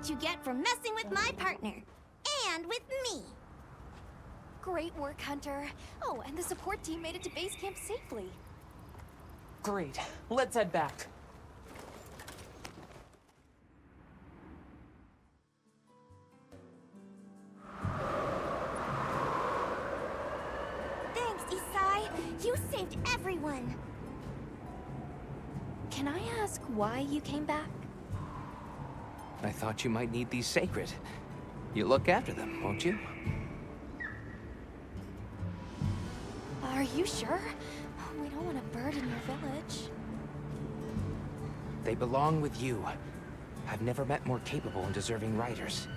what you get for messing with my partner. And with me. Great work, Hunter. Oh, and the support team made it to base camp safely. Great. Let's head back. Thanks, Isai. You saved everyone. Can I ask why you came back? I thought you might need these sacred. You look after them, won't you? Are you sure? We don't want to burden your village. They belong with you. I've never met more capable and deserving riders.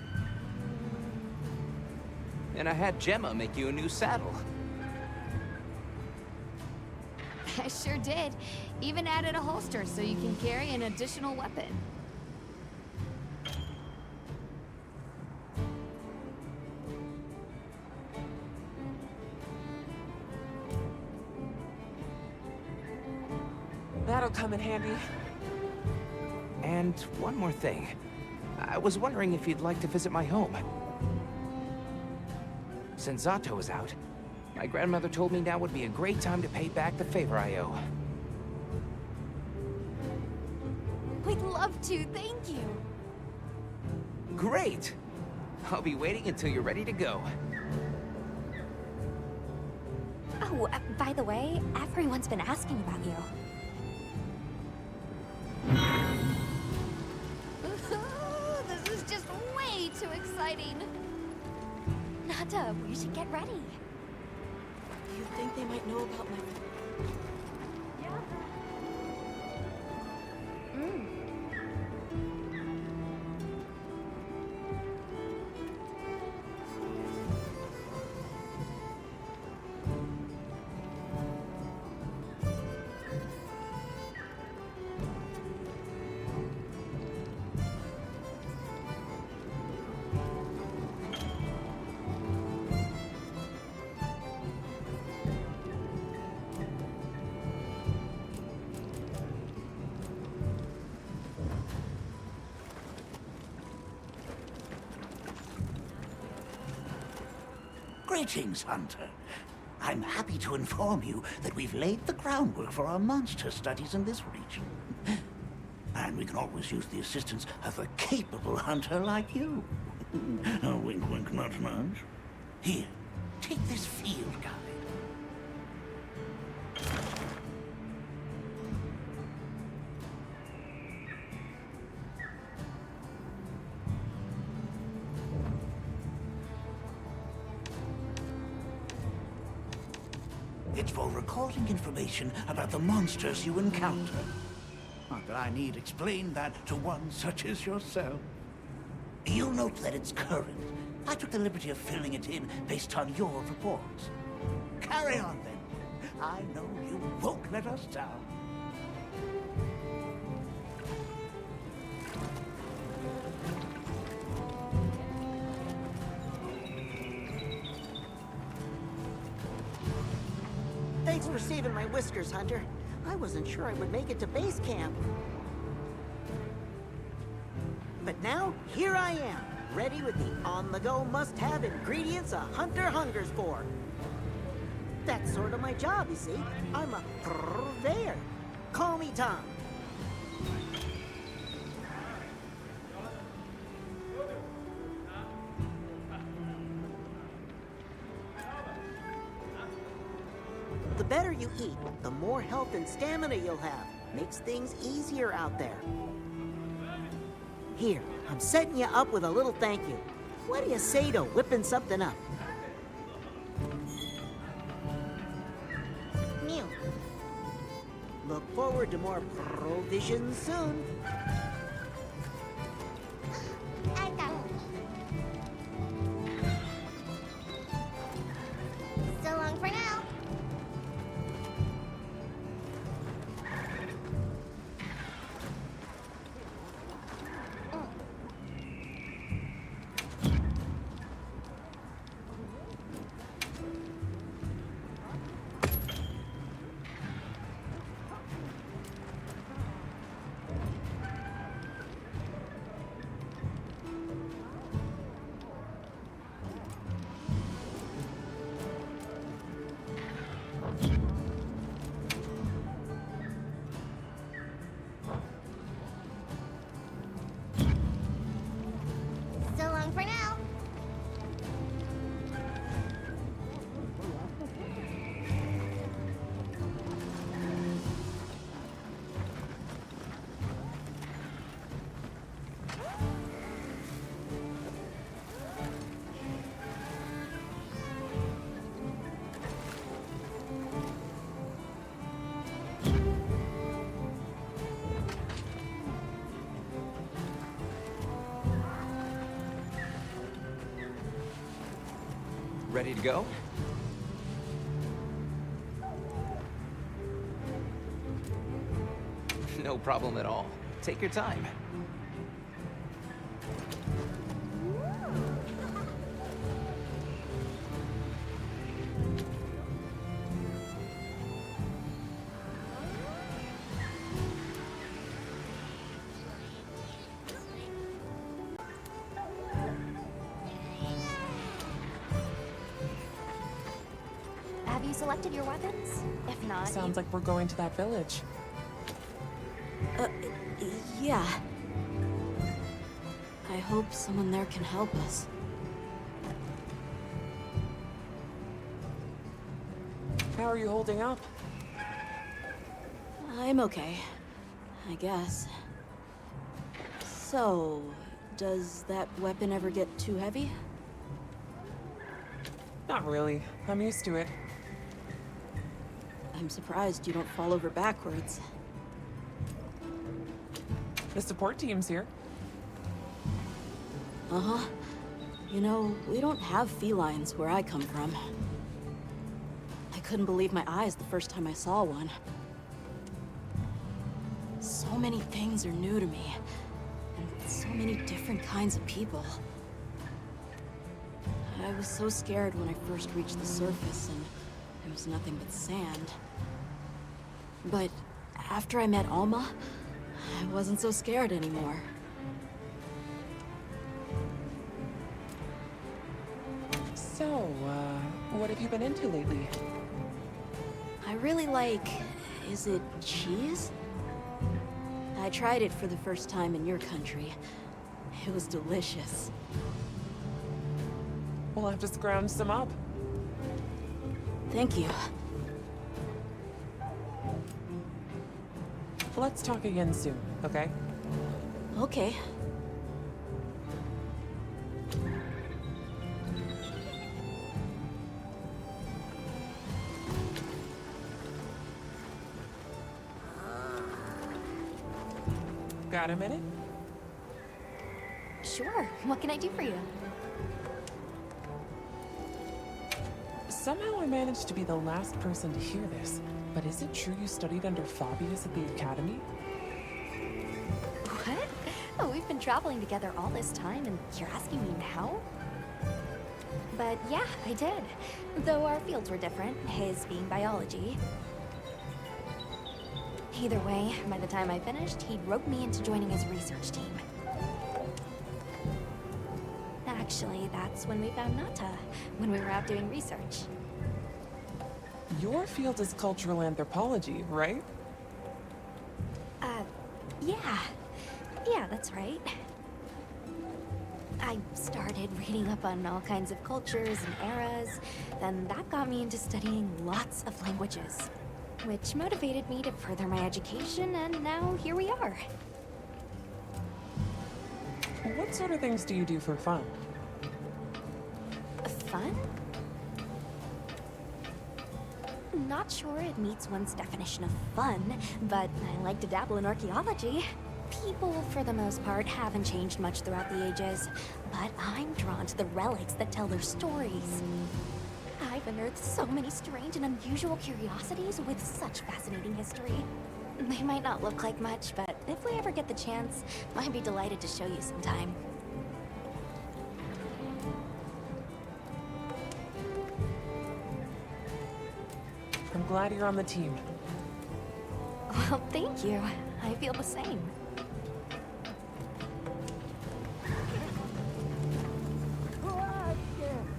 And I had Gemma make you a new saddle. I sure did. Even added a holster so you can carry an additional weapon. That'll come in handy. And one more thing. I was wondering if you'd like to visit my home. Since Zato is out, my grandmother told me now would be a great time to pay back the favor I owe. We'd love to, thank you. Great! I'll be waiting until you're ready to go. Oh, by the way, everyone's been asking about you. This is just way too exciting. Nata, we should get ready. Do you think they might know about my... Greetings, Hunter. I'm happy to inform you that we've laid the groundwork for our monster studies in this region. And we can always use the assistance of a capable hunter like you. Oh, wink, wink, nudge, nudge. Here, take this field guide. It's for recording information about the monsters you encounter. Not that I need explain that to one such as yourself. You'll note that it's current. I took the liberty of filling it in based on your reports. Carry on, then. I know you won't let us down. Thanks for saving my whiskers, Hunter. I wasn't sure I would make it to base camp. But now, here I am, ready with the on-the-go must-have ingredients a hunter hungers for. That's sort of my job, you see. I'm a purveyor. Call me Tom. The better you eat, the more health and stamina you'll have. Makes things easier out there. Here, I'm setting you up with a little thank you. What do you say to whipping something up? Mew. Look forward to more provisions soon. I got it. So long for now. Ready to go? No problem at all. Take your time. Have you selected your weapons? If not, Sounds like we're going to that village. Yeah. I hope someone there can help us. How are you holding up? I'm okay. I guess. So, does that weapon ever get too heavy? Not really. I'm used to it. I'm surprised you don't fall over backwards. The support team's here. Uh-huh. You know, we don't have felines where I come from. I couldn't believe my eyes the first time I saw one. So many things are new to me, and so many different kinds of people. I was so scared when I first reached the surface, and there was nothing but sand. But after I met Alma, I wasn't so scared anymore. So, what have you been into lately? I really like... is it cheese? I tried it for the first time in your country. It was delicious. We'll have to scrounge some up. Thank you. Let's talk again soon, okay? Okay. Got a minute? sure. What can I do for you? Somehow I managed to be the last person to hear this. But is it true you studied under Fabius at the academy? What? Oh, we've been traveling together all this time, and you're asking me now? But yeah, I did. Though our fields were different, his being biology. Either way, by the time I finished, he'd roped me into joining his research team. Actually, that's when we found Nata, when we were out doing research. Your field is cultural anthropology, right? Yeah. Yeah, that's right. I started reading up on all kinds of cultures and eras, then that got me into studying lots of languages, which motivated me to further my education, and now here we are. What sort of things do you do for fun? Fun? Not sure it meets one's definition of fun, but I like to dabble in archaeology. People, for the most part, haven't changed much throughout the ages, but I'm drawn to the relics that tell their stories. I've unearthed so many strange and unusual curiosities with such fascinating history. They might not look like much, but if we ever get the chance, I'd be delighted to show you sometime. I'm glad you're on the team. Well, thank you. I feel the same.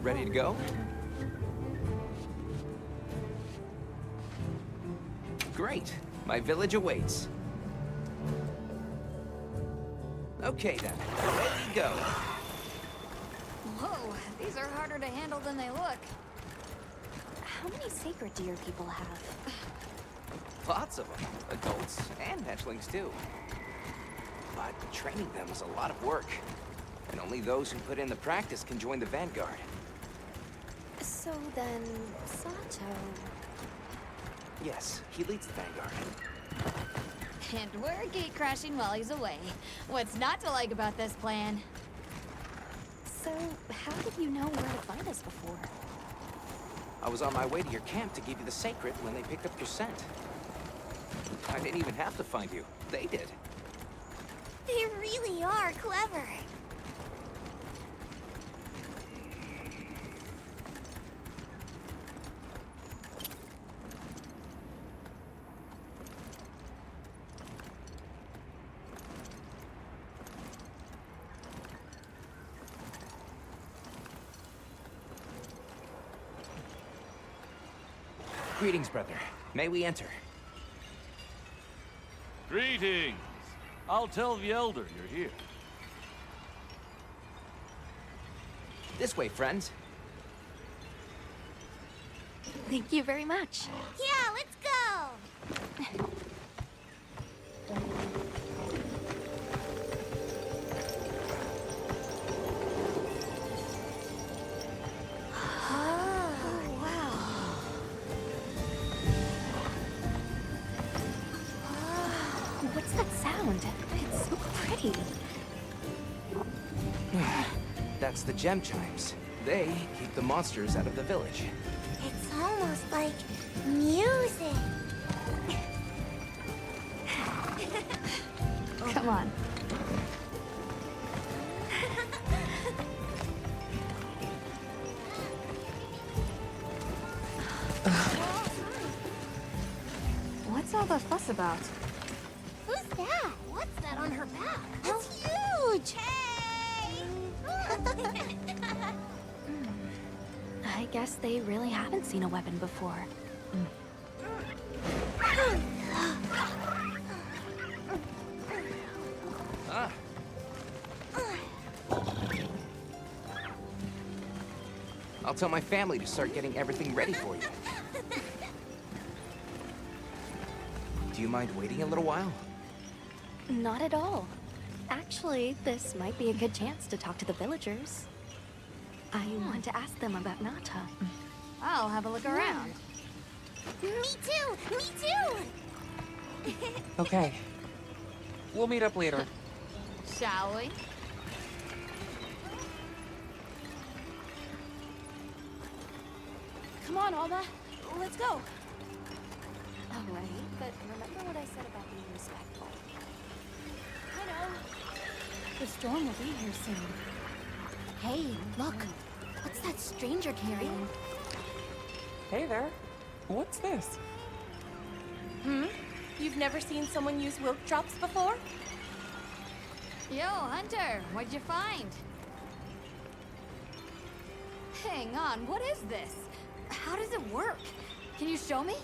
Ready to go? Great. My village awaits. Okay then, ready to go. Whoa, these are harder to handle than they look. How many sacred deer people have? Lots of them. Adults and hatchlings too. But training them is a lot of work. And only those who put in the practice can join the Vanguard. So then, Sato... Yes, he leads the Vanguard. And we're gate crashing while he's away. What's not to like about this plan? So, how did you know where to find us before? I was on my way to your camp to give you the sacred when they picked up your scent. I didn't even have to find you. They did. They really are clever. Greetings, brother. May we enter? Greetings. I'll tell the Elder you're here. This way, friends. Thank you very much. Yeah, let's go. What's that sound? It's so pretty. That's the gem chimes. They keep the monsters out of the village. It's almost like music. Come on. What's all the fuss about? Who's that? What's that on her back? It's huge! Hey! I guess they really haven't seen a weapon before. Ah. I'll tell my family to start getting everything ready for you. Do you mind waiting a little while? Not at all. Actually, this might be a good chance to talk to the villagers. I want to ask them about Nata. I'll have a look around. Me too! Me too! Okay. We'll meet up later. Shall we? Come on, Alma. Let's go. All right, but remember what I said about being respectful. I know. The storm will be here soon. Hey, look. What's that stranger carrying? Hey there. What's this? You've never seen someone use wilk drops before? Yo, Hunter, what'd you find? Hang on, what is this? How does it work? Can you show me?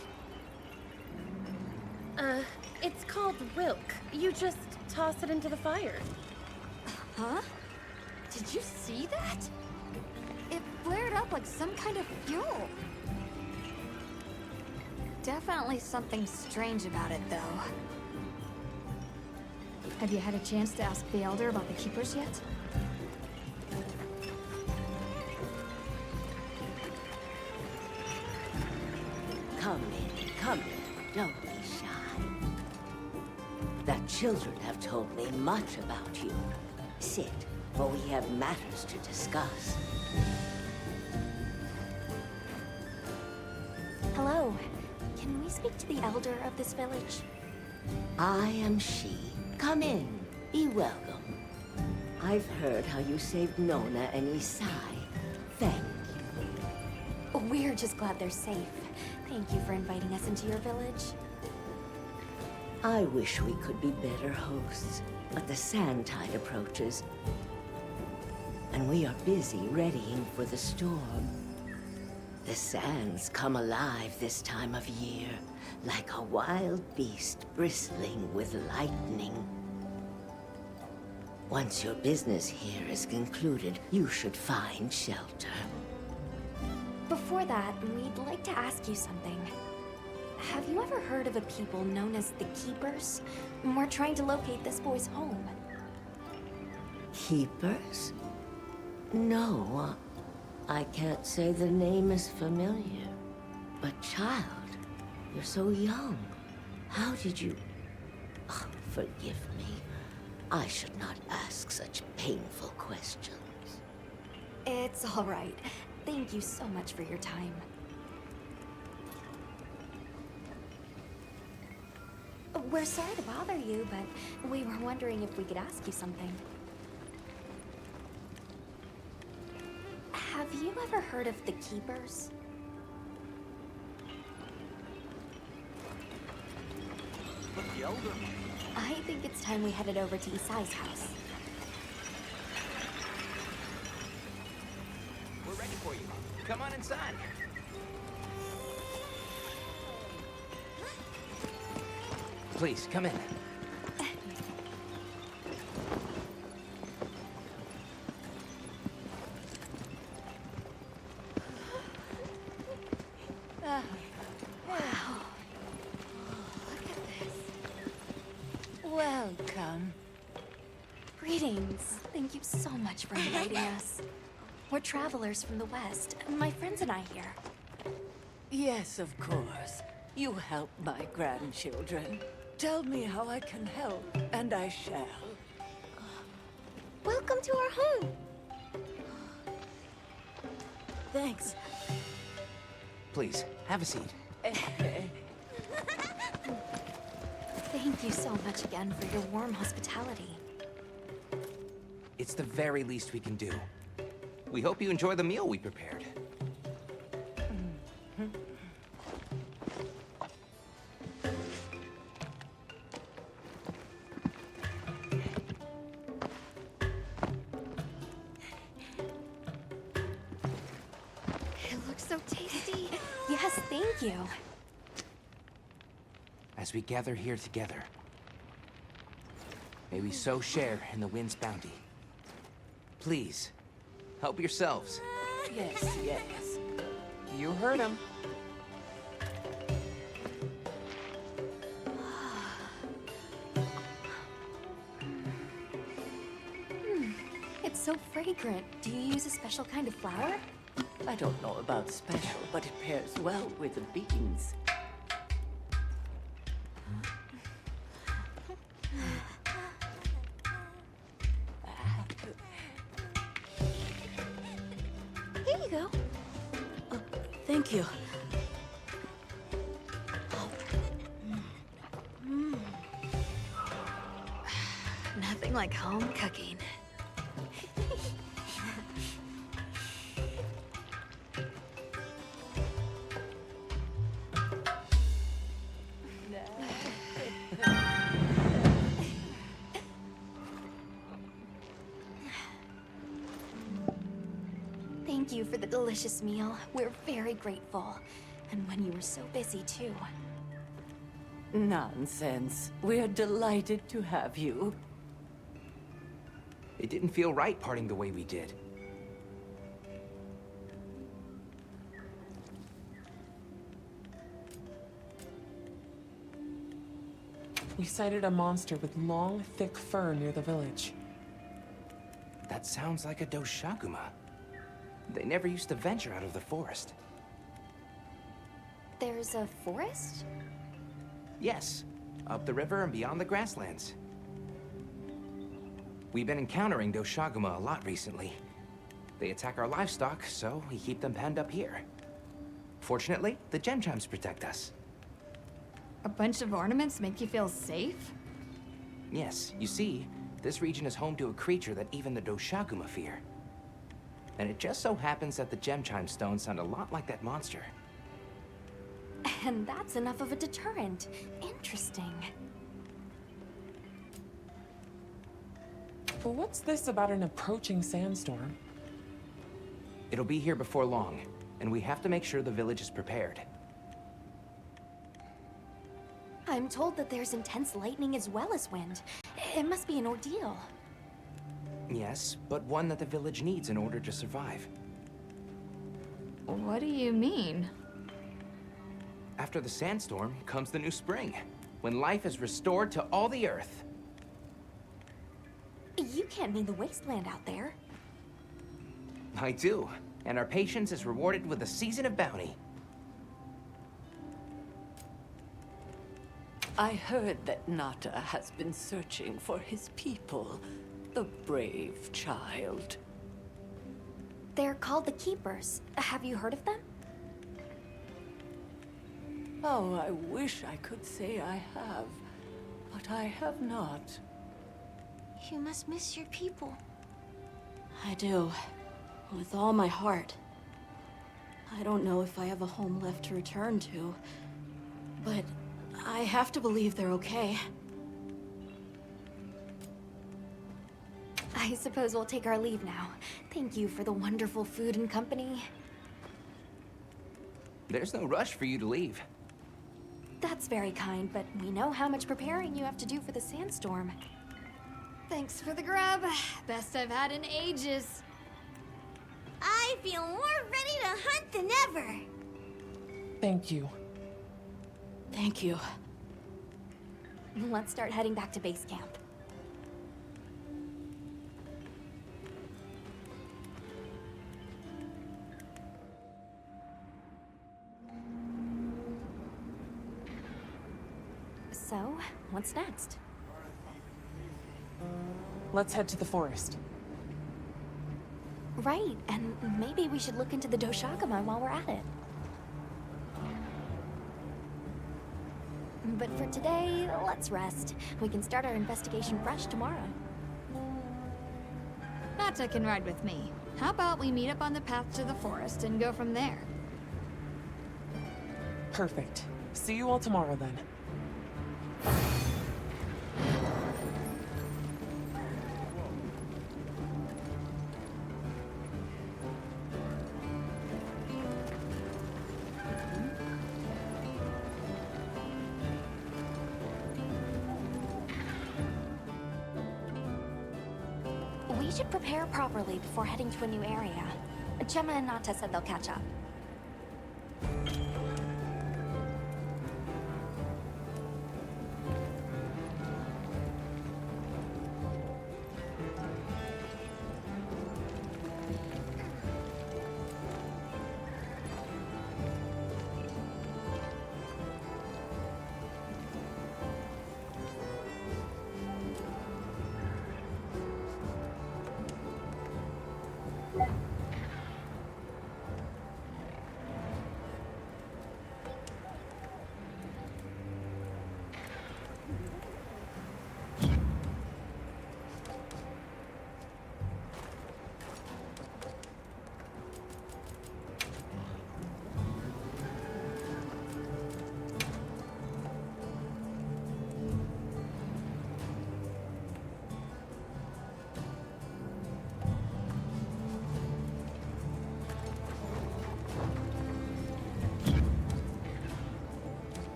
It's called wilk. You just toss it into the fire. Huh? Did you see that? It flared up like some kind of fuel. Definitely something strange about it, though. Have you had a chance to ask the Elder about the Keepers yet? Come in. Don't be shy. The children have told me much about you. Sit, for we have matters to discuss. Hello. Can we speak to the elder of this village? I am she. Come in. Be welcome. I've heard how you saved Nona and Isai. Thank you. We're just glad they're safe. Thank you for inviting us into your village. I wish we could be better hosts, but the sand tide approaches, and we are busy readying for the storm. The sands come alive this time of year, like a wild beast bristling with lightning. Once your business here is concluded, you should find shelter. Before that, we'd like to ask you something. Have you ever heard of a people known as the Keepers? We're trying to locate this boy's home. Keepers? No, I can't say the name is familiar. But child, you're so young. How did you... Oh, forgive me. I should not ask such painful questions. It's all right. Thank you so much for your time. We're sorry to bother you, but we were wondering if we could ask you something. Have you ever heard of the Keepers? But the Elder... I think it's time we headed over to Isai's house. We're ready for you. Come on inside. Please, come in. Welcome. Greetings. Thank you so much for inviting us. We're travelers from the West, my friends and I here. Yes, of course. You help my grandchildren. Tell me how I can help, and I shall. Welcome to our home. Thanks. Please, have a seat. Thank you so much again for your warm hospitality. It's the very least we can do. We hope you enjoy the meal we prepared. It looks so tasty. Yes, thank you. As we gather here together, may we so share in the wind's bounty. Please, help yourselves. Yes, yes. You heard him. It's so fragrant. Do you use a special kind of flower? I don't know about special, but it pairs well with the beans. Here you go. Thank you. Nothing like home cooking. Thank you for the delicious meal. We're very grateful. And when you were so busy, too. Nonsense. We're delighted to have you. It didn't feel right parting the way we did. We sighted a monster with long, thick fur near the village. That sounds like a Doshaguma. They never used to venture out of the forest. There's a forest? Yes, up the river and beyond the grasslands. We've been encountering Doshaguma a lot recently. They attack our livestock, so we keep them penned up here. Fortunately, the gem chimes protect us. A bunch of ornaments make you feel safe? Yes, you see, this region is home to a creature that even the Doshaguma fear. And it just so happens that the gem chime stones sound a lot like that monster. And that's enough of a deterrent. Interesting. But what's this about an approaching sandstorm? It'll be here before long, and we have to make sure the village is prepared. I'm told that there's intense lightning as well as wind. It must be an ordeal. Yes, but one that the village needs in order to survive. What do you mean? After the sandstorm comes the new spring, when life is restored to all the earth. You can't mean the wasteland out there. I do, and our patience is rewarded with a season of bounty. I heard that Nata has been searching for his people. The brave child. They're called the Keepers. Have you heard of them? Oh, I wish I could say I have. but I have not. You must miss your people. I do. With all my heart. I don't know if I have a home left to return to, but I have to believe they're okay. I suppose we'll take our leave now. Thank you for the wonderful food and company. There's no rush for you to leave. That's very kind, but we know how much preparing you have to do for the sandstorm. Thanks for the grub. Best I've had in ages. I feel more ready to hunt than ever. Thank you. Thank you. Let's start heading back to base camp. So, what's next? Let's head to the forest. Right, and maybe we should look into the Doshakama while we're at it. But for today, let's rest. We can start our investigation fresh tomorrow. Nata can ride with me. How about we meet up on the path to the forest and go from there? Perfect. See you all tomorrow then. We should prepare properly before heading to a new area. Gemma and Nata said they'll catch up.